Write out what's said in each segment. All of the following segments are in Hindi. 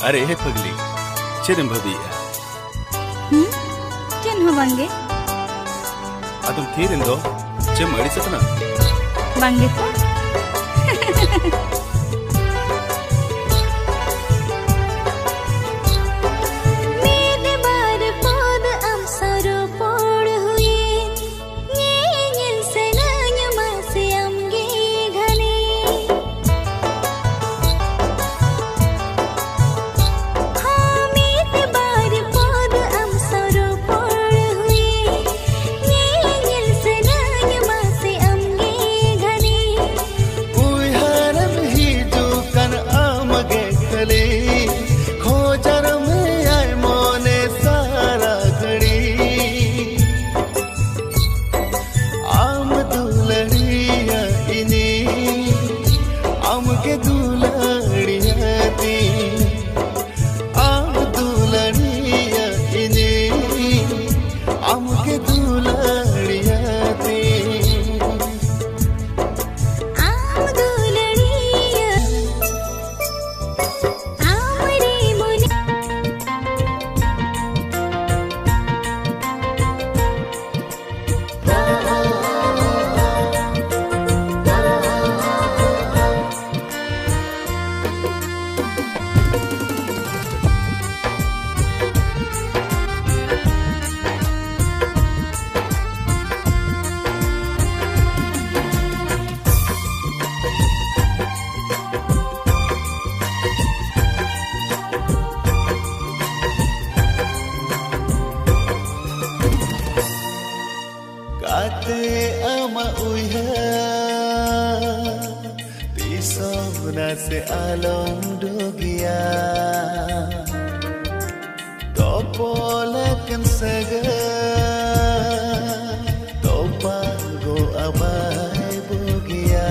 अरे हे पगली चेरम भविया चेन हो बांगे अदम तीरिंदो चे मड़ी सतना बांगे तो से आलम डोगिया तो पोलकन सगा तो पागो अबाय बोगिया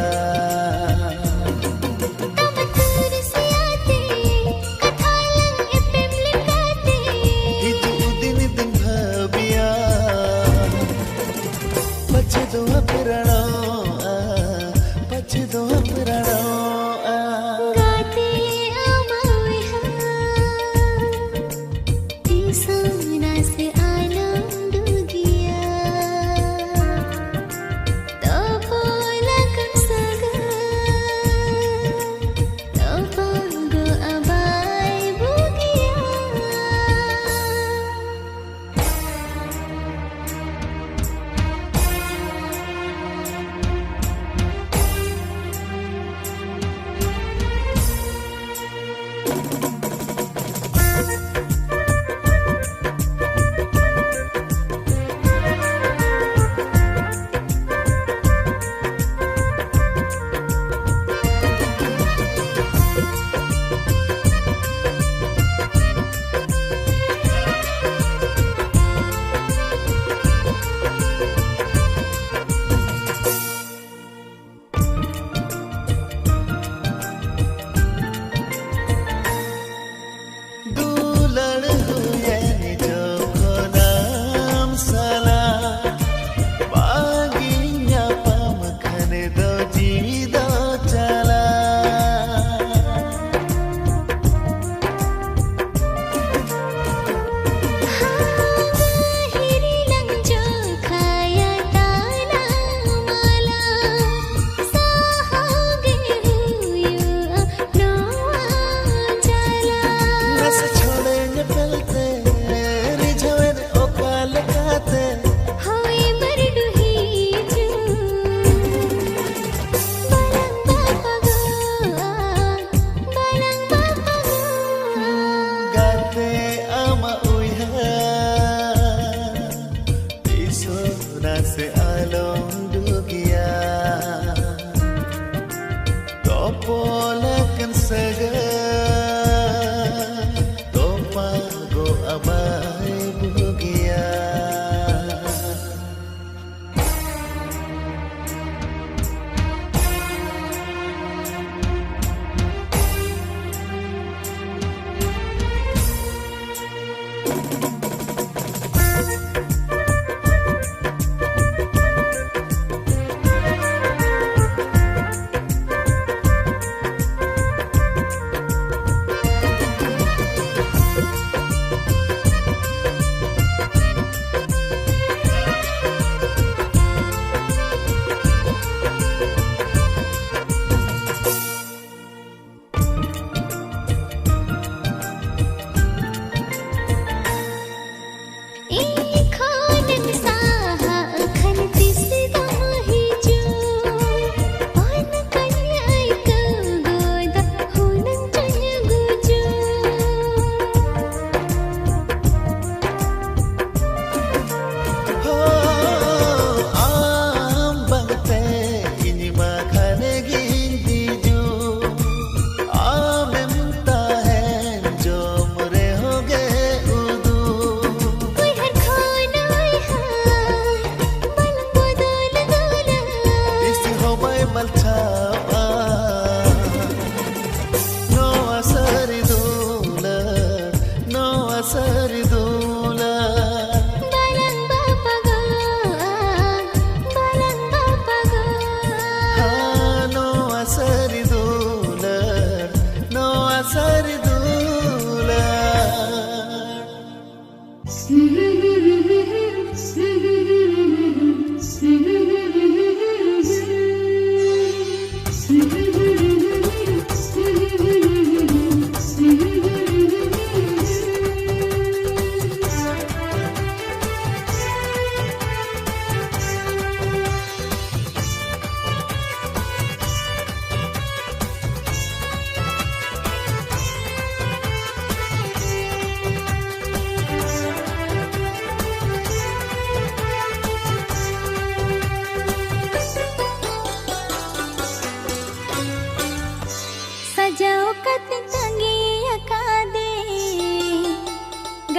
हिजू दिन दिन भाबिया पछे दो अपराणो पछे दो अपराणो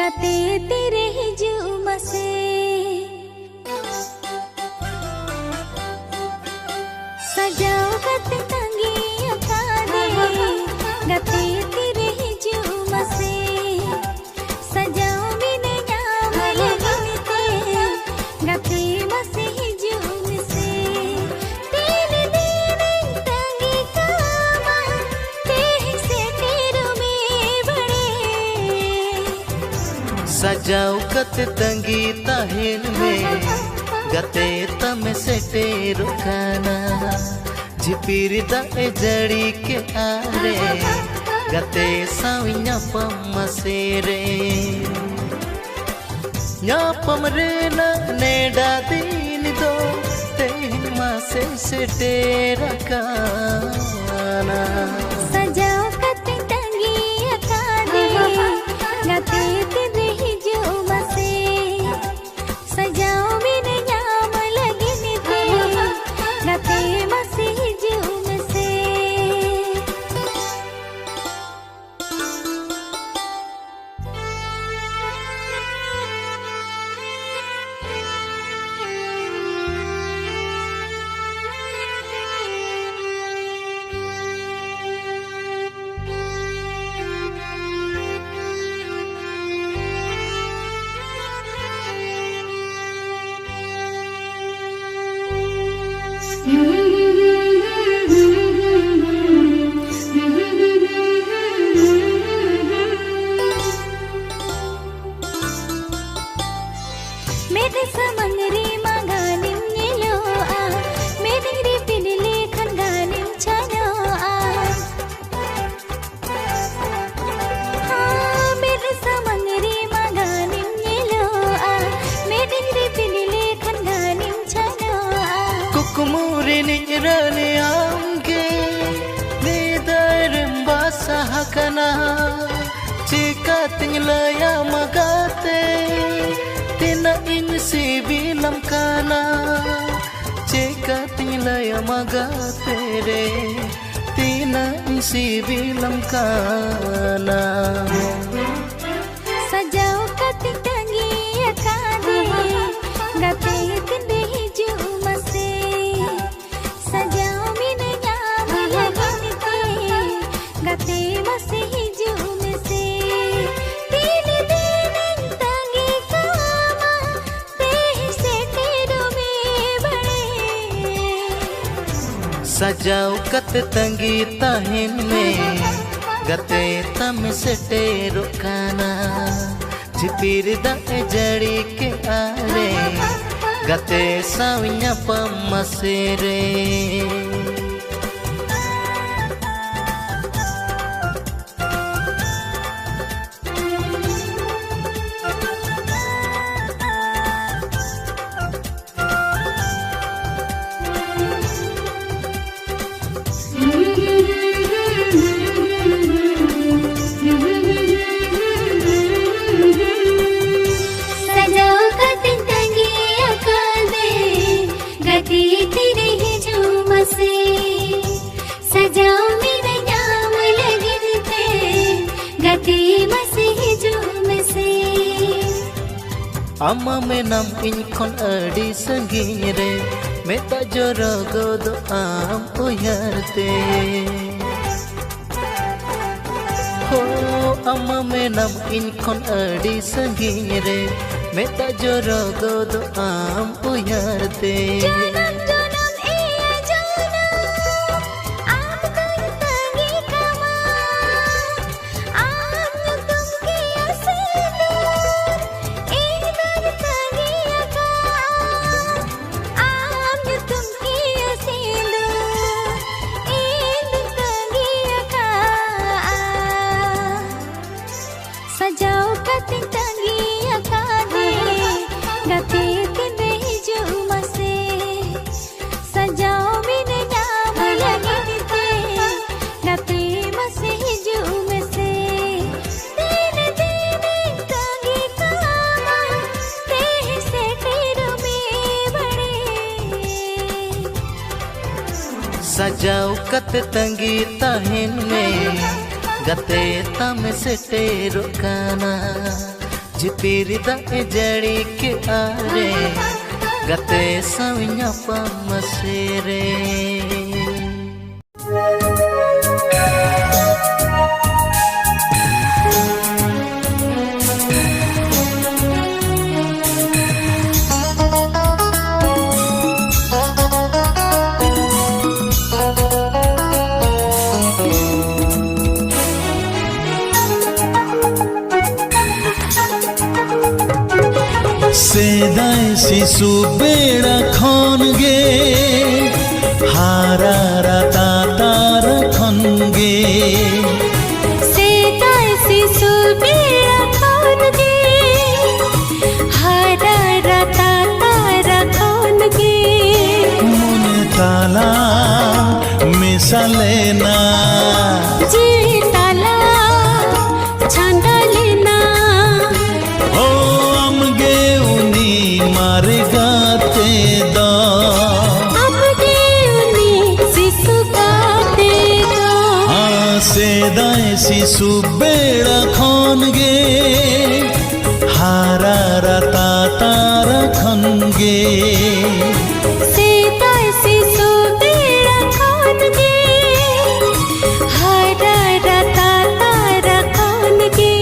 गाते तेरे हिजुम से सजाओ गाते तंगी अखाड़े गाते तेरे हिजुम से सजाओ बिने नाम लगते गाते मसे हिजुम से तीन दिन तंगी कामा तेह से तेरो में बड़े सजाओ कत तंगी ताहिन में गते तम से तेरो खाना झिपिर दाए जड़ी के आरे गते साविया पमसेरे न्यापम रे न नेडा दिन दो तेहिन मासे से तेरा खाना सजाओ कते तंगी अखाड़े गाते तेरे हिजुम से सजाओ बिने नाम लगने ते गाते मसे हिजुम से मेरे समंदरी मगानिम येलो आ मेरे री पिनले खनगानिम छानो आ हाँ मेरे समंदरी मगानिम येलो आ मेरे री पिनले खनगानिम छानो आ कुकुमुरी निरने आंगे निदरम basah kana jika tinglaya magate tina insi bilam kana jika tinglaya magate re tina insi bilam kana सजाओ कते तंगी अखाड़े गाते तेरे हिजुम से सजाओ बिने नाम लगने ते गाते मसे हिजुम से तीन दिन तंगी कामा तेह से तेरो में बड़े सजाओ कत तंगी ताहिन में गते तम से तेरो खाना झिपिर दाए जड़ी के आरे गते साविया पमसेरे सजाओ कते तंगी अखाड़े गाते तेरे हिजुम से सजाओ बिने नाम लगने ते गाते मसे हिजुम से अम्मा में नाम इन खन अड़ी संगीन रे मेता जोरो गोदो आम उयरते हो अम्मा में नाम इन खन अड़ी संगीन रे मेता जोरो गोदो आम उयरते जनम जनम ए जनम आप कर तंगी कमा आप तुमके असीदो ए दर तंगी अका आप तुमके असीदो ए दर तंगी अका सजाओ कते तंगी अखाड़े गाते तेरे हिजुम से सजाओ बिने नाम लगने ते गाते मसे हिजुम से तीन दिन तंगी कामा तेह से तेरो में बड़े सजाओ कत तंगी ताहिन में गते तम से तेरो खाना झिपिर दाग जड़ी के आरे गते सविया पामसेरे सेदाय शिशु बेड़ा खन गे हारा राता तार खन गे सेदाय शिशु बेड़ा खन गे हारा राता तार खन गे मन ताला मिसाले ना जी ताला छंदा लेना ओ अमगे उनी मारे गाते दा अमगे उनी शिशु गाते दा सेदाय शिशु बेड़ा खन गे हारा राता तार खन गे सेदाय शिशु बेड़ा खन गे हारा राता तार खन गे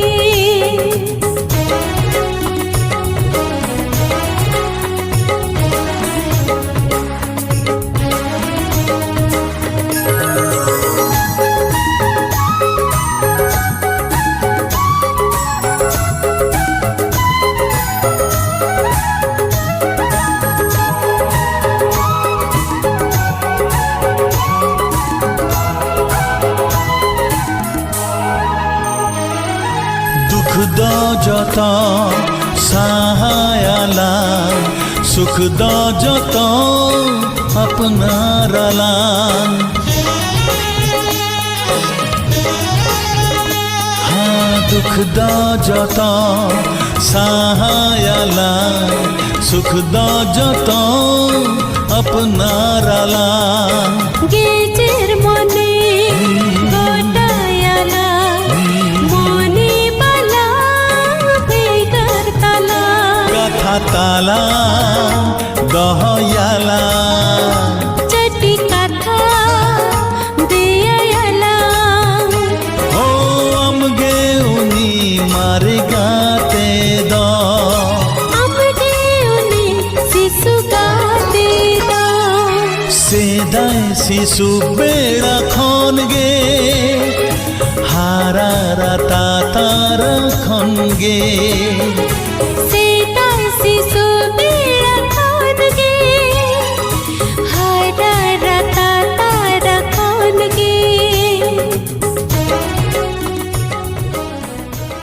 दुख द जत सहायला सुख द जत अपनारला हाँ दुख द जत सहायला सुख द जत अपनारला गेजेर मने गोटायाला मने बाला बेगर ताला कथा ताला दहयाला चटी कथा देयाला ओ अमगे उनी मारे गाते द अमगे उनी शिशु गाते दा सेदाय शिशु बेड़ा खन गे हारा राता तार खन गे